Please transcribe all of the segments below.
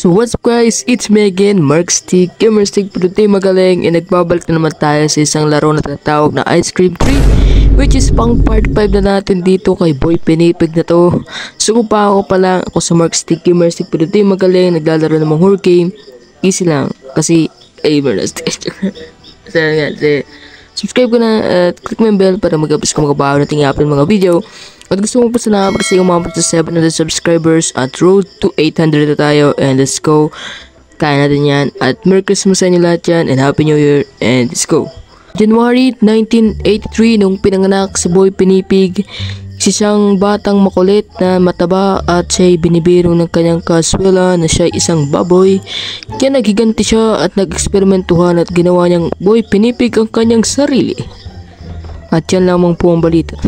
So what's up guys, it's me again, Markstick, Gamerstick, Produte Magaling, and nagbabalik na naman tayo sa isang laro na tinatawag na Ice Cream Tree, which is pang part 5 na natin dito kay Boy Pinipig na to. So kung pa ako pala, ako sa Markstick, Gamerstick, Produte Magaling, naglalaro ng mga horror game, easy lang, kasi, subscribe ko na at click mo yung bell para mag-upload ko mga bago nating i-upload mga video. At gusto mo pa sa nakapag kasi umabot sa 700 subscribers at road to 800 na tayo, and let's go. Kaya natin yan at Merry Christmas sa inyo lahat yan and Happy New Year, and let's go. January 1983 nung pinanganak si Boy Pinipig, isang batang makulit na mataba at siya'y binibiro ng kanyang kaswela na siya'y isang baboy. Kaya naghiganti siya at nag-eksperimentuhan at ginawa niyang Boy Pinipig ang kanyang sarili. At yan lamang po ang balita.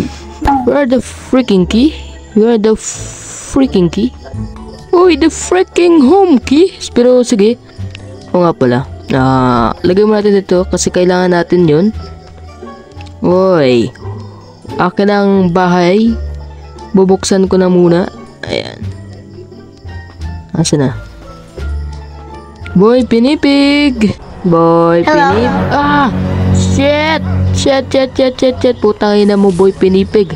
Where the freaking key? Where the freaking key? Uy, the freaking home key? Pero sige. O nga pala. Lagay mo natin dito kasi kailangan natin yun. Uy. Akin ang bahay. Bubuksan ko na muna. Ayan. Asa na? Boy Pinipig! Boy Pinipig! Shit! Shit! Putangin na mo, Boy Pinipig.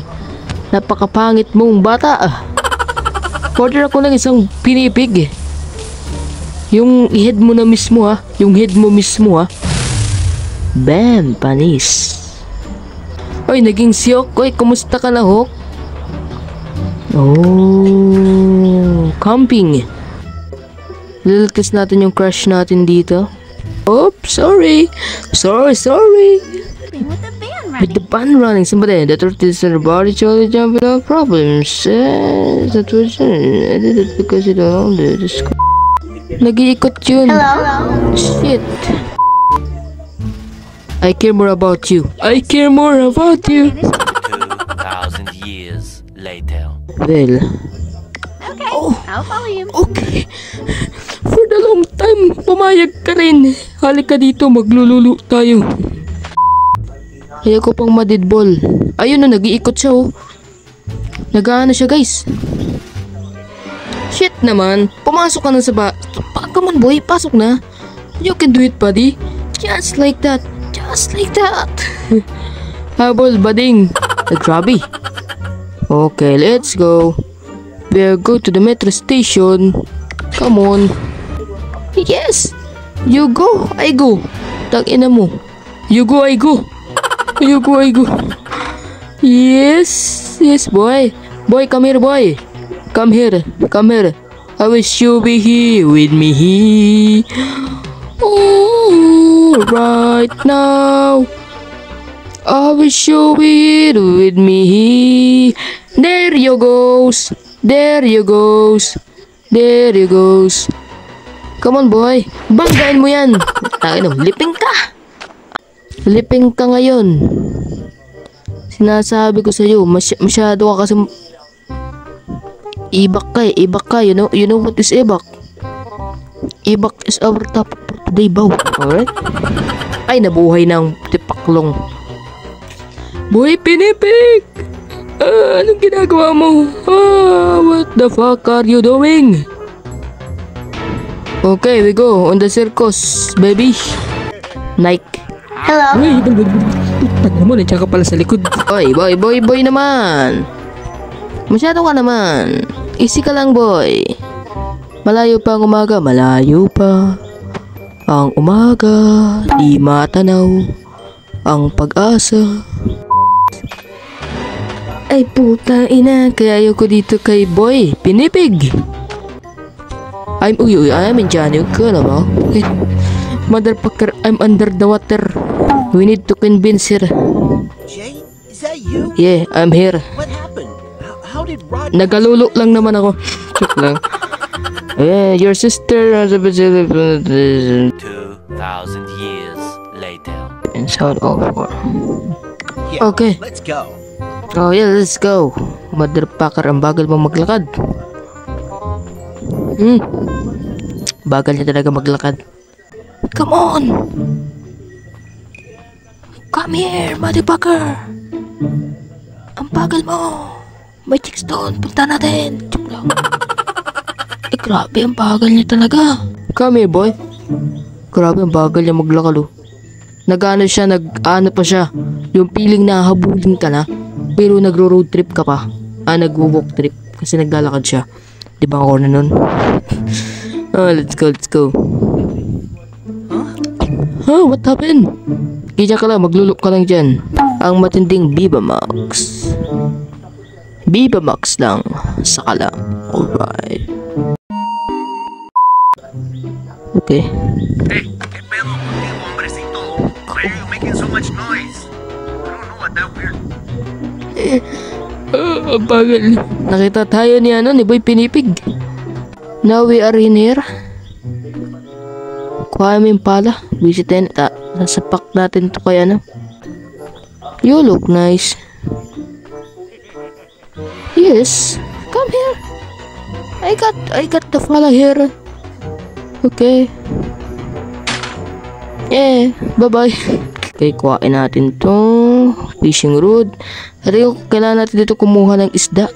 Napakapangit mong bata. Order ako ng isang pinipig. Yung head mo na mismo ha. Yung head mo mismo ha. Bam! Panis. Oy, naging siyok. Oy, kumusta ka na, Hawk? Oh, camping. Lilkiss natin yung crush natin dito. Oops, sorry. Sorry. With the band running, somebody, the truth is that the body totally jumping off problems. That was I did it because you don't know this. Nag-iikot yun. Hello? Shit. I care more about you. 2,000 years later. Well. Okay, I'll follow you. Okay. For the long time, pumayag ka rin. Halika dito, maglululo tayo. Ayoko pang madidball. Ayun na, nag-iikot siya oh. Nag-aano siya guys. Shit naman. Pumasok ka na sa come on boy, pasok na. You can do it buddy. Just like that. Habol bading. Grabe. Okay, let's go. We'll go to the metro station. Come on. Yes. You go, I go. Tangina mo. You go, I go. Yes, boy. Boy, come here, boy. Come here. I wish you be here with me. Oh, right now. I wish you be here with me. There you goes. Come on, boy. Banggain mo yan. Liping ka ngayon. Sinasabi ko sa iyo, masyado ka kasi ibak ka, you know what is ibak? Ibak is our topic for today, bow. Alright? Ay, nabuhay ng tipaklong. Boy Pinipig! Anong ginagawa mo? What the fuck are you doing? Okay, we go on the circus, baby. Nike. Hello? Uy, ano mo, nandiyan ka pala sa likod. Oy, boy naman. Masyado ka naman. Easy ka lang, boy. Malayo pa ang umaga, ang umaga, di matanaw ang pag-asa. Ay, puta ina, kaya ayoko dito kay Boy Pinipig. I'm in Johnny, ka na ba? Motherfucker, I'm under the water. We need to convince her. Jay, is that you? Yeah, I'm here. What happened? How did Rod? Nagalulo lang naman ako. Joke lang. Your sister has a 2,000 years later. and sound over. Yeah, Okay. let's go. Oh yeah, let's go. Motherfucker, ang bagal mong maglakad. Bagal niya talaga maglakad. Come on! Come here, motherfucker! Ang bagal mo! May chicks doon, punta natin! Joke lang. Grabe, ang bagal niya talaga. Come here, boy. Grabe, ang bagal niya maglakad, oh. Nag-ano siya, nag-ano pa siya. Yung feeling na habulin ka na, pero nagro-road trip ka pa. Nagwo-walk trip. Kasi naglalakad siya. Di ba ako na nun? Let's go, let's go. Huh? What happened? Kaya ka lang, maglulok ka lang dyan. Ang matinding Viva Max. Viva Max lang. Saka lang. Alright. Okay. Hey, ¿qué pedo contigo, hombrecito? Why are you making so much noise? I don't know what that weird. Ang bagal. Nakita tayo ni ni Boy Pinipig. Now we are in here. Kuha mo yung pala. Visitin. Sasapak natin to kay You look nice. Yes. Come here. I got the pala here. Okay. Yeah. Bye-bye. Okay, kuhain natin tong fishing rod. Pero kailangan natin dito kumuha ng isda.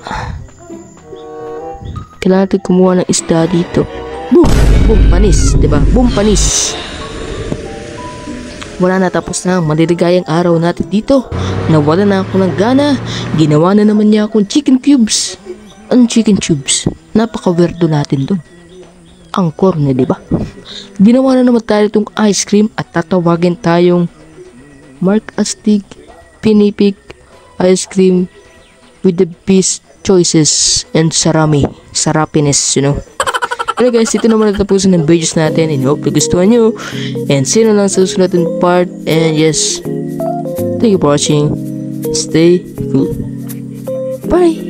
Kailangan natin kumuha ng isda dito. Boom! Boom! Panis! Diba? Boom! Panis! Wala na, tapos na ang maliligayang araw natin dito. Nawala na ako ng gana. Ginawa na naman niya akong chicken cubes. Ang chicken cubes? Napaka-weirdo natin doon. Ang corny, diba? Ginawa na naman tayo itong ice cream at tatawagin tayong Mark Astig Pinipig Ice Cream with the best choices and sarapiness, you know. Ano guys, ito naman natapusin ng videos natin and hope nagustuhan nyo. And see you na lang sa susunod na part. And yes, thank you for watching. Stay cool. Bye!